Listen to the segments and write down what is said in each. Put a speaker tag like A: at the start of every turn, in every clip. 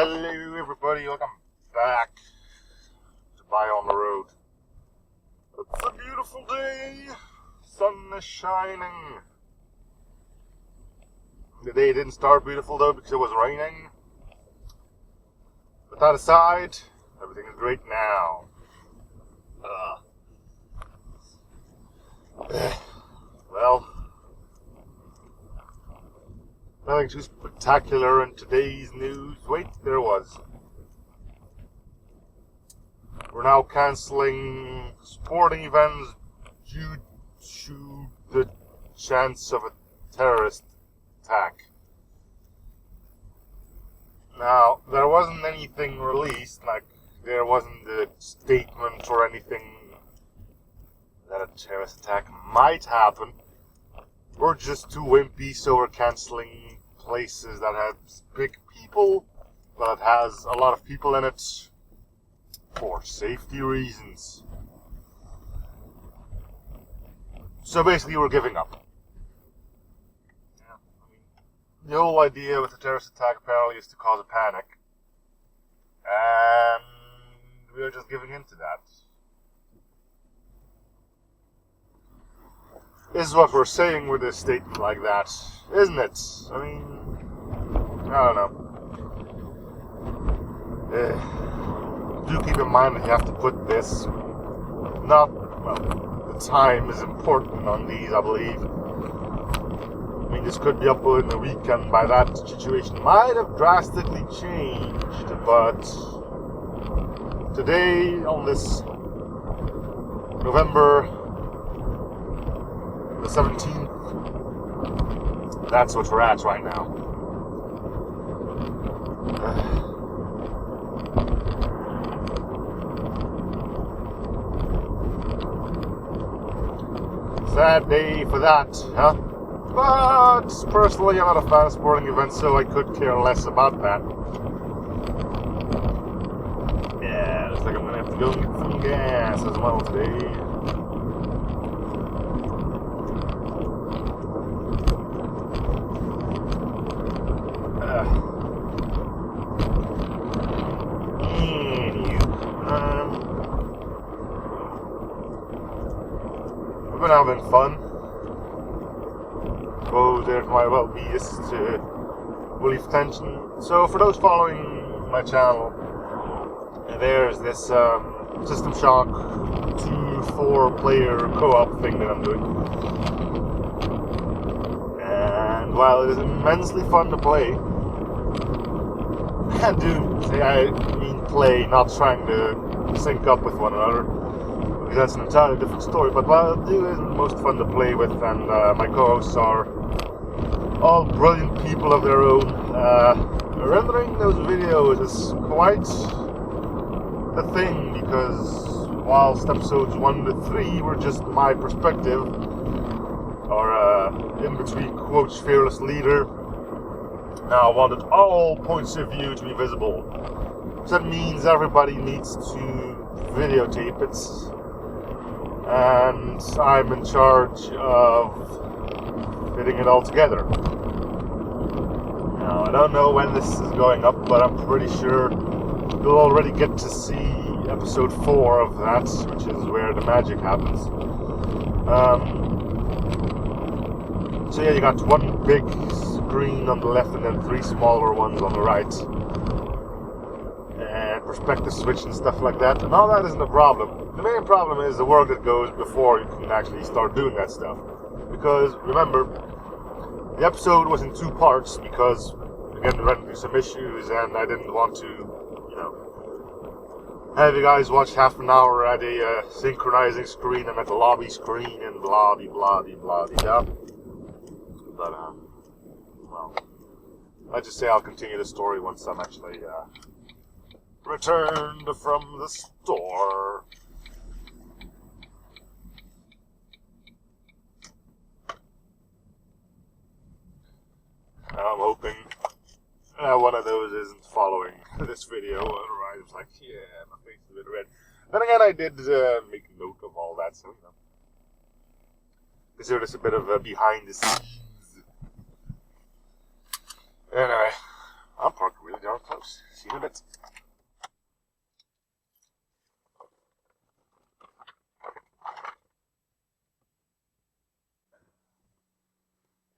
A: Hello everybody, welcome back to Buy on the Road. It's a beautiful day, sun is shining. The day didn't start beautiful though because it was raining. But that aside, everything is great now. Well, nothing too spectacular in today's news. Wait, there was. We're now cancelling sporting events due to the chance of a terrorist attack. Now, there wasn't anything released, like there wasn't a statement or anything that a terrorist attack might happen. We're just too wimpy, so we're cancelling places that have big people, but it has a lot of people in it for safety reasons. So basically we're giving up. Yeah, the whole idea with the terrorist attack apparently is to cause a panic. And we're just giving in to that. This is what we're saying with a statement like that, isn't it? I mean, I don't know. Do keep in mind that you have to put this, the time is important on these, I believe. I mean, this could be uploaded in the weekend. By that, situation might have drastically changed, but today, on this November the 17th, that's what we're at right now. Sad day for that, huh? But personally, I'm not a fan of sporting events, so I could care less about that. Yeah, looks like I'm gonna have to go and get some gas as well today. We've been having fun. Suppose there might well be this to relieve tension. So for those following my channel, there's this System Shock 2-4 player co-op thing that I'm doing. And while it is immensely fun to play, I mean play, not trying to sync up with one another, because that's an entirely different story. But while it is most fun to play with, and my co-hosts are all brilliant people of their own, rendering those videos is quite a thing, because whilst episodes 1 to 3 were just my perspective, or in between quotes fearless leader, now I wanted all points of view to be visible. So that means everybody needs to videotape it, and I'm in charge of fitting it all together. Now, I don't know when this is going up, but I'm pretty sure you'll already get to see episode 4 of that, which is where the magic happens. So yeah, you got one big screen on the left and then 3 smaller ones on the right. And perspective switch and stuff like that. And all that isn't a problem. The main problem is the work that goes before you can actually start doing that stuff. Because, remember, the episode was in 2 parts because, again, we ran into some issues and I didn't want to, have you guys watch half an hour at a synchronizing screen and at the lobby screen and blah-de-blah-de-blah-de-blah. But, well, I just say I'll continue the story once I'm actually returned from the store. I'm hoping one of those isn't following this video, otherwise it's like, yeah, my face is a bit red. Then again, I did make note of all that, so, consider this a bit of a behind the scenes. Anyway, I'm parked really darn quite close. See you in a bit.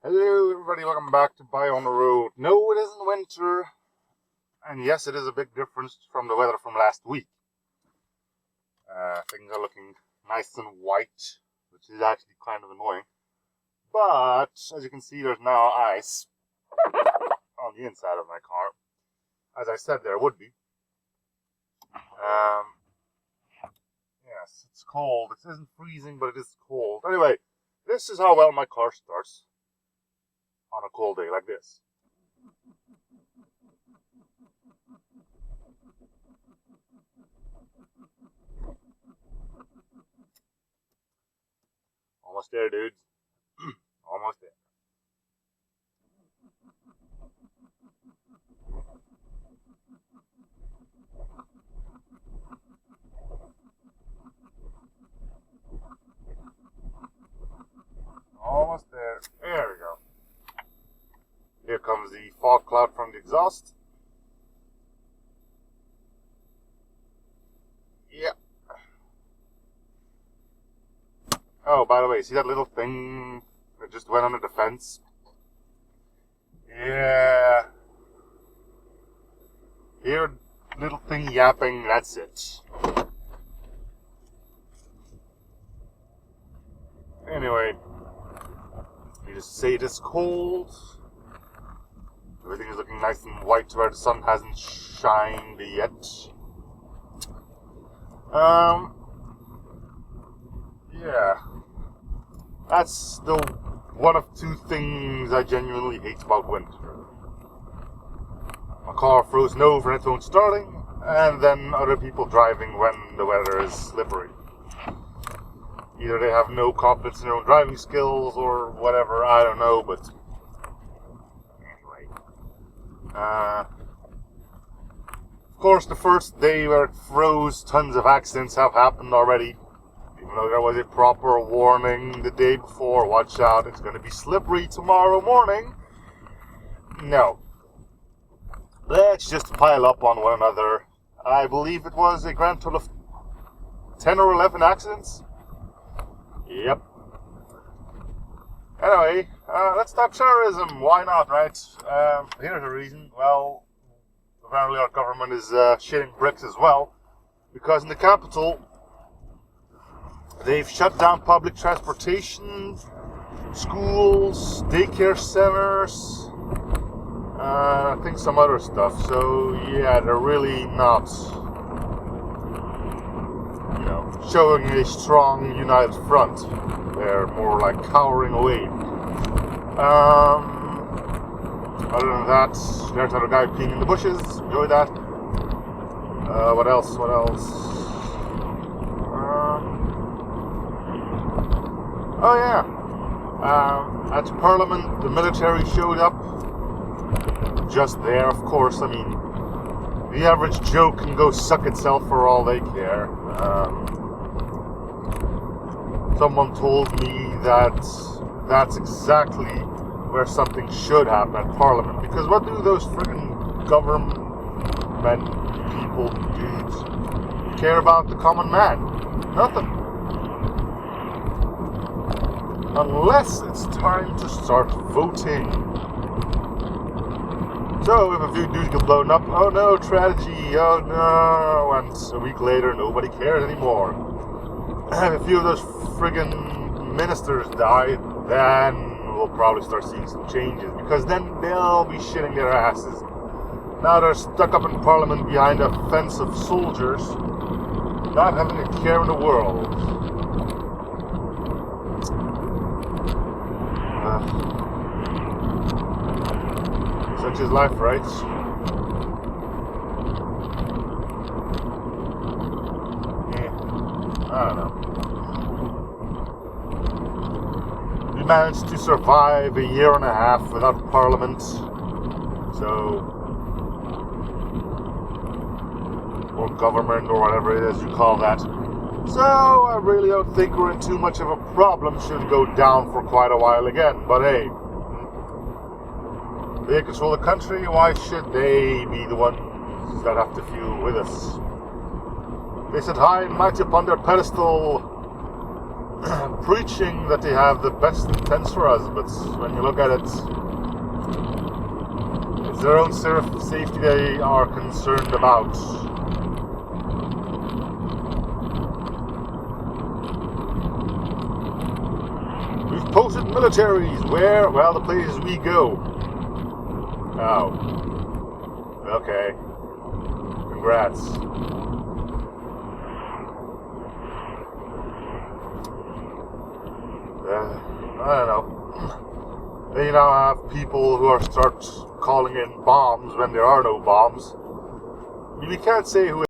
A: Hello everybody, welcome back to Buy on the Road. No, it isn't winter. And yes, it is a big difference from the weather from last week. Things are looking nice and white, which is actually kind of annoying. But, as you can see, there's now ice on the inside of my car. As I said, there would be. Yes, it's cold. It isn't freezing, but it is cold. Anyway, this is how well my car starts on a cold day like this. Almost there, dudes. Almost there. Almost there. There we go. Here comes the fog cloud from the exhaust. Yeah. Oh, by the way, see that little thing that just went under the fence? Yeah. Here, little thing yapping, that's it. Anyway, you just say it is cold. Everything is looking nice and white where the sun hasn't shined yet. Yeah. That's the one of two things I genuinely hate about winter. My car frozen over and it won't starting, and then other people driving when the weather is slippery. Either they have no confidence in their own driving skills or whatever, I don't know, but anyway. Of course, the first day where it froze, tons of accidents have happened already. Even though there was a proper warning the day before, watch out, it's going to be slippery tomorrow morning. No. Let's just pile up on one another. I believe it was a grand total of 10 or 11 accidents. Yep. Anyway, let's talk terrorism. Why not, right? Here's the reason. Well, apparently our government is shitting bricks as well. Because in the capital, they've shut down public transportation, schools, daycare centers, I think some other stuff. So, yeah, they're really not, showing a strong united front. They're more like cowering away. Other than that, there's another guy peeing in the bushes. Enjoy that. What else? Oh yeah. At Parliament, the military showed up. Just there, of course. I mean, the average Joe can go suck itself for all they care. Someone told me that that's exactly where something should happen at Parliament. Because what do those friggin' government people do? Care about the common man? Nothing. Unless it's time to start voting. So if a few dudes get blown up, oh no, tragedy, oh no, and a week later nobody cares anymore. And a few of those friggin' ministers die, then we'll probably start seeing some changes, because then they'll be shitting their asses. Now they're stuck up in Parliament behind a fence of soldiers, not having a care in the world. Such is life, right? I don't know. We managed to survive a year and a half without Parliament, or government, or whatever it is you call that. So I really don't think we're in too much of a problem should it go down for quite a while again. But hey, They control the country. Why should they be the ones that have to fuel with us? They sit high and mighty upon their pedestal, preaching that they have the best intents for us, but when you look at it, it's their own safety they are concerned about. We've posted militaries where? Well, the places we go. Oh. Okay. Congrats. I don't know. They now have people who start calling in bombs when there are no bombs. I mean, we can't say who